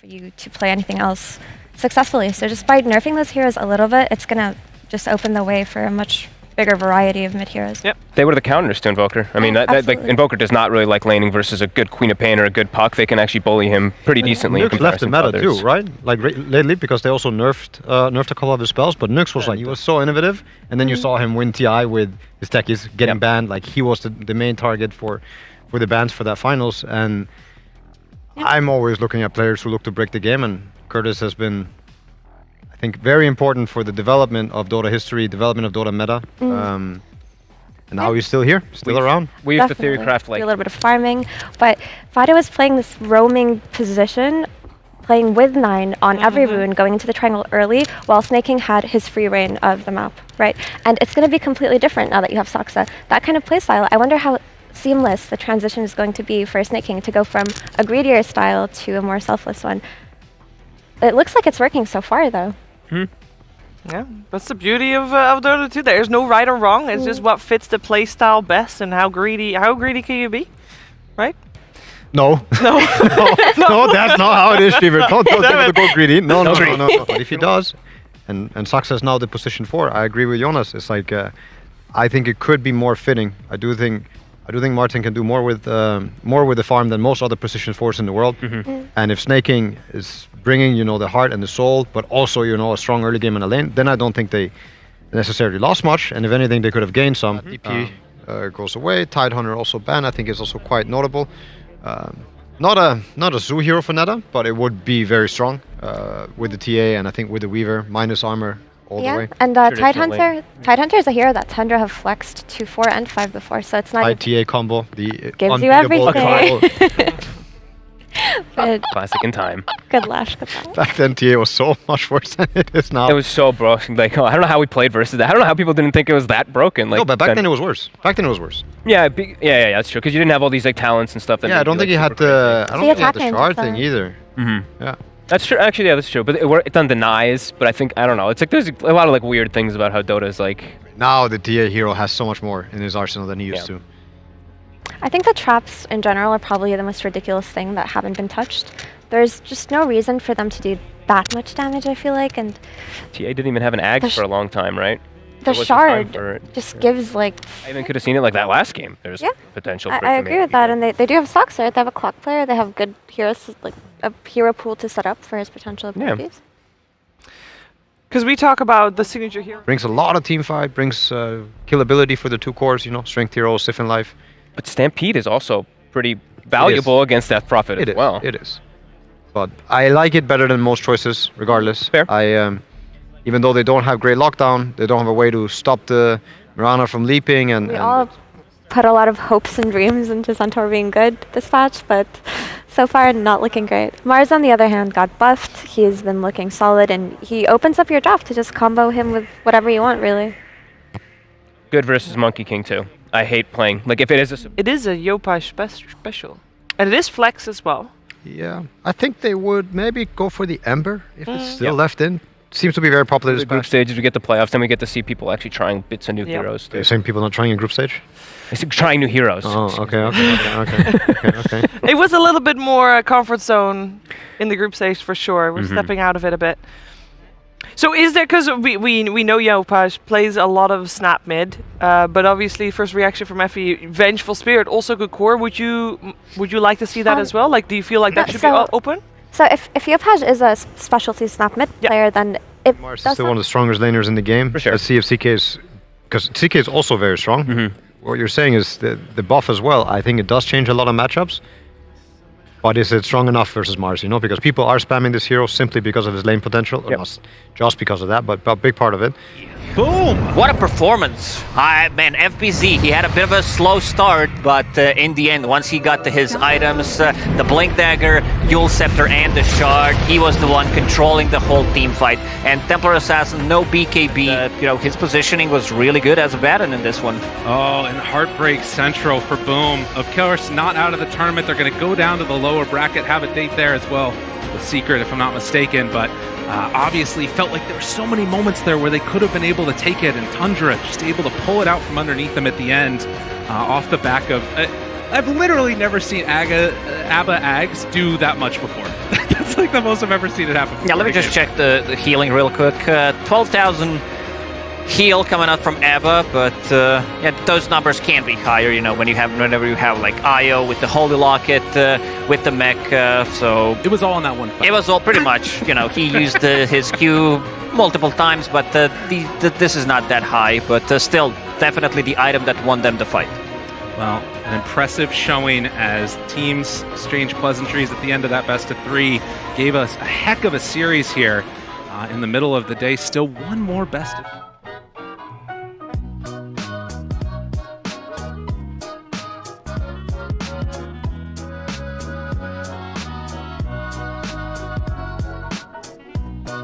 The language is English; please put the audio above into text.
for you to play anything else successfully. So just by nerfing those heroes a little bit, it's going to just open the way for a much bigger variety of mid heroes. Yep. They were the counters to Invoker. I mean, like Invoker does not really like laning versus a good Queen of Pain or a good Puck. They can actually bully him pretty decently. Nux left in meta too, right? Like lately, because they also nerfed a couple of his spells. But Nux was he was so innovative, and then you saw him win TI with his techies getting banned. Like he was the main target for the bans for that finals. And I'm always looking at players who look to break the game, and Curtis has been, I think, very important for the development of Dota history, development of Dota meta. And now he's still here, still around. We used to theorycraft like a little bit of farming, but Vada was playing this roaming position, playing with 9 on every rune, going into the triangle early, while Snake King had his free reign of the map, right? And it's going to be completely different now that you have Saksa. That kind of playstyle, I wonder how seamless the transition is going to be for Snake King to go from a greedier style to a more selfless one. It looks like it's working so far, though. Yeah, that's the beauty of Dota 2. There's no right or wrong. It's just what fits the play style best and how greedy can you be, right? No. No, that's not how it is, Fever. Don't tell him to go greedy. No. But if he does, and Saksa is now the position 4, I agree with Jonas. It's like I think it could be more fitting. I do think Martin can do more with the farm than most other position 4s in the world. And if Snake King is bringing the heart and the soul, but also a strong early game in a lane, then I don't think they necessarily lost much. And if anything, they could have gained some. DP goes away. Tidehunter also banned. I think is also quite notable. Not a zoo hero for Neta, but it would be very strong with the TA and I think with the Weaver minus armor all the way. And Tidehunter is a hero that Tundra have flexed to 4 and 5 before, so it's not TA combo, the gives you everything. Classic in time. Good lash. Back then, TA was so much worse than it is now. It was so broken. Like, I don't know how we played versus that. I don't know how people didn't think it was that broken. Like, no, but back then it was worse. Yeah, that's true. Because you didn't have all these like talents and stuff. That I don't think he had the. I don't think he had the shard thing either. Yeah. That's true. Actually, yeah, that's true. But it's on denies. But I think I don't know. It's like there's a lot of like weird things about how Dota is like. Now the TA hero has so much more in his arsenal than he used to. I think the traps in general are probably the most ridiculous thing that haven't been touched. There's just no reason for them to do that much damage, I feel like, and TA didn't even have an Ag for a long time, right? The shard just gives like... I even could have seen it like that last game. There's potential for it. I agree with that, and they do have Sox, right? They have a clock player, they have good heroes, like a hero pool to set up for his potential abilities. Because we talk about the signature hero. Brings a lot of team fight, brings killability for the 2 cores, strength hero, Sif in life. But Stampede is also pretty valuable against Death Prophet as well. It is. But I like it better than most choices, regardless. Fair. Even though they don't have great lockdown, they don't have a way to stop the Mirana from leaping. We all put a lot of hopes and dreams into Centaur being good this patch, but so far not looking great. Mars, on the other hand, got buffed. He's been looking solid, and he opens up your draft to just combo him with whatever you want, really. Good versus Monkey King, too. I hate playing. Like, if it is a... It is a Yopai special. And it is flex as well. Yeah. I think they would maybe go for the Ember if it's still left in. Seems to be very popular this group stages. We get the playoffs, then we get to see people actually trying bits of new heroes. You're saying people not trying in group stage? I said trying new heroes. Oh, okay. It was a little bit more comfort zone in the group stage for sure. We're stepping out of it a bit. So is there, because we know Yopaj plays a lot of snap mid, but obviously first reaction from Effie, Vengeful Spirit, also good core. Would you like to see that as well? Like, do you feel like that should be open? So if Yopaj is a specialty snap mid player, then it Mars is still one of the strongest laners in the game. For sure. Let's see if CK is, because CK is also very strong. What you're saying is the buff as well. I think it does change a lot of matchups. But is it strong enough versus Mars, because people are spamming this hero simply because of his lane potential, or not just because of that, but a big part of it. Boom! What a performance. Man, FBZ, he had a bit of a slow start, but in the end, once he got to his items, the Blink Dagger, Yule Scepter, and the Shard, he was the one controlling the whole team fight. And Templar Assassin, no BKB. His positioning was really good as a Baron in this one. Oh, and Heartbreak Central for Boom. Of course, not out of the tournament. They're going to go down to the lower bracket, have a date there as well. The Secret, if I'm not mistaken, but obviously felt like there were so many moments there where they could have been able to take it, and Tundra just able to pull it out from underneath them at the end, off the back of... I've literally never seen ABBA Ags do that much before. It's like the most I've ever seen it happen. Yeah, let me just check the healing real quick. 12,000 heal coming out from Eva, but yeah, those numbers can be higher, you know, whenever you have like IO with the Holy Locket, with the mech, so... It was all in that one fight. It was all pretty much, you know, he used his Q multiple times, but this is not that high, but still, definitely the item that won them the fight. Well, an impressive showing as teams' strange pleasantries at the end of that best of 3 gave us a heck of a series here in the middle of the day. Still one more best of